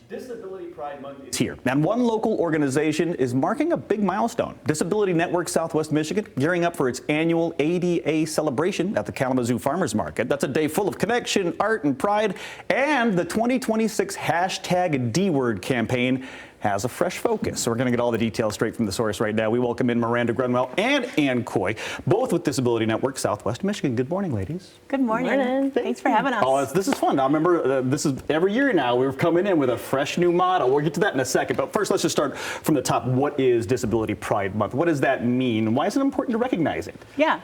Disability Pride Month is here, and one local organization is marking a big milestone. Disability Network Southwest Michigan gearing up for its annual ADA celebration at the Kalamazoo Farmers Market. That's a day full of connection, art, and pride, and the 2026 hashtag D-Word campaign has a fresh focus. So we're going to get all the details straight from the source right now. We welcome in Miranda Grunwell and Ann Coy, both with Disability Network Southwest Michigan. Good morning, ladies. Good morning. Thanks for having us. Oh, this is fun. I remember this is every year now we're coming in with a fresh new motto. We'll get to that in a second. But first, let's just start from the top. What is Disability Pride Month? What does that mean? Why is it important to recognize it? Yeah.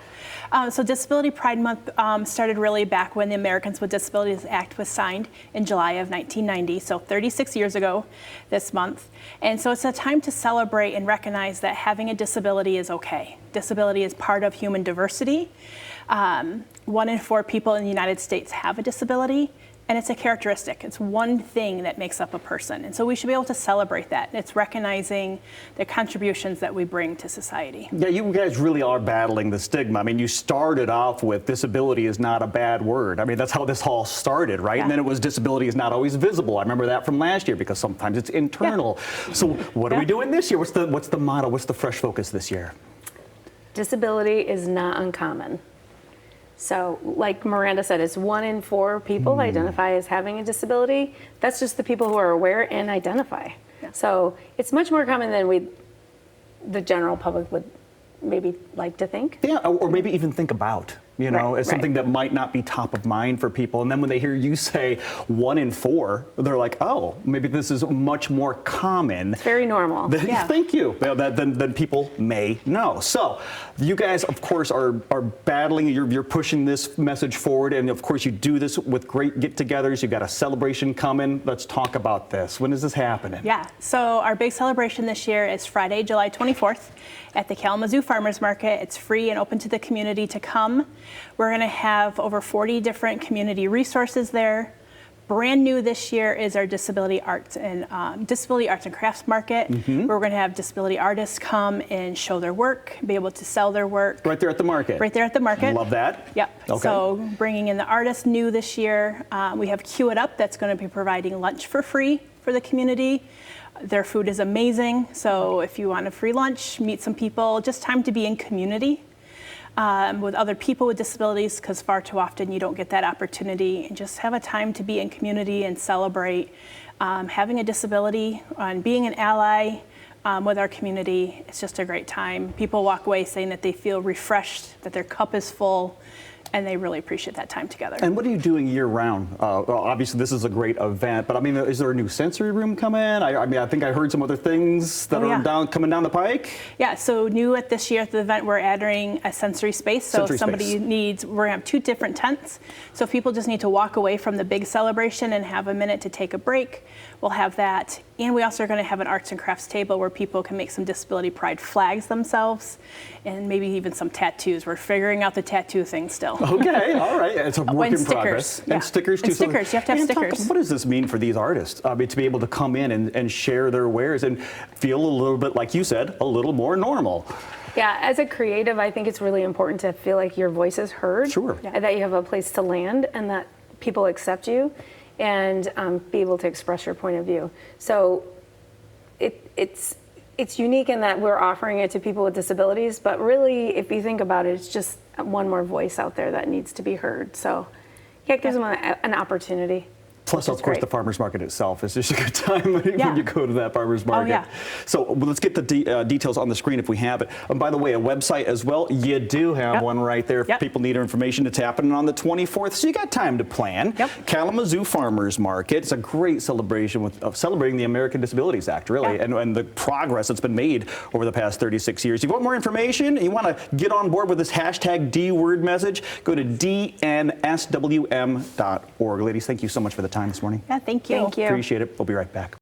So Disability Pride Month started really back when the Americans with Disabilities Act was signed in July of 1990, so 36 years ago this month. And so it's a time to celebrate and recognize that having a disability is okay. Disability is part of human diversity. 1 in 4 people in the United States have a disability, and it's a characteristic. It's one thing that makes up a person. And so we should be able to celebrate that. It's recognizing the contributions that we bring to society. Yeah, you guys really are battling the stigma. I mean, you started off with disability is not a bad word. I mean, that's how this all started, right? Yeah. And then it was disability is not always visible. I remember that from last year because sometimes it's internal. Yeah. So what are we doing this year? What's the motto? What's the fresh focus this year? Disability is not uncommon. So like Miranda said, it's 1 in 4 people identify as having a disability. That's just the people who are aware and identify. Yeah. So it's much more common than the general public would maybe like to think. Yeah, or maybe even think about. You know, it's something that might not be top of mind for people. And then when they hear you say 1 in 4, they're like, oh, maybe this is much more common. It's very normal. Thank you. Than people may know. So you guys, of course, are battling. You're pushing this message forward. And, of course, you do this with great get-togethers. You've got a celebration coming. Let's talk about this. When is this happening? Yeah. So our big celebration this year is Friday, July 24th at the Kalamazoo Farmers Market. It's free and open to the community to come. We're going to have over 40 different community resources there. Brand new this year is our Disability Arts and Crafts Market, where we're going to have disability artists come and show their work, be able to sell their work. Right there at the market. Right there at the market. Love that. Yep. Okay. So bringing in the artists new this year. We have Queue It Up that's going to be providing lunch for free for the community. Their food is amazing. So if you want a free lunch, meet some people, just time to be in community. With other people with disabilities, because far too often you don't get that opportunity, and just have a time to be in community and celebrate having a disability and being an ally with our community. It's just a great time. People walk away saying that they feel refreshed, that their cup is full, and they really appreciate that time together. And what are you doing year-round? Well, obviously, this is a great event, but I mean, is there a new sensory room coming? I mean, I think I heard some other things that are coming down the pike. Yeah, so new at this year at the event, we're adding a sensory space. So if somebody needs, we're gonna have 2 different tents. So if people just need to walk away from the big celebration and have a minute to take a break, we'll have that. And we also are gonna have an arts and crafts table where people can make some disability pride flags themselves, and maybe even some tattoos. We're figuring out the tattoo thing still. Okay, all right. It's a work in progress. Yeah. And stickers too. And stickers, you have to have stickers. What does this mean for these artists? I mean, to be able to come in and share their wares and feel a little bit, like you said, a little more normal. Yeah, as a creative, I think it's really important to feel like your voice is heard. Sure. And that you have a place to land and that people accept you and be able to express your point of view. So it's unique in that we're offering it to people with disabilities, but really, if you think about it, it's just one more voice out there that needs to be heard. So yeah, it gives them an opportunity. Plus, of course, the farmers market itself is just a good time when you go to that farmers market. Oh, yeah. So let's get the details on the screen if we have it. And by the way, a website as well. You do have one right there if people need information. It's happening on the 24th, so you got time to plan. Kalamazoo Farmers Market. It's a great celebration of celebrating the American Disabilities Act, really, and the progress that's been made over the past 36 years. If you want more information, you want to get on board with this hashtag D-Word message, go to dnswm.org. Ladies, thank you so much for the time this morning. Yeah, thank you. Thank you. Appreciate it. We'll be right back.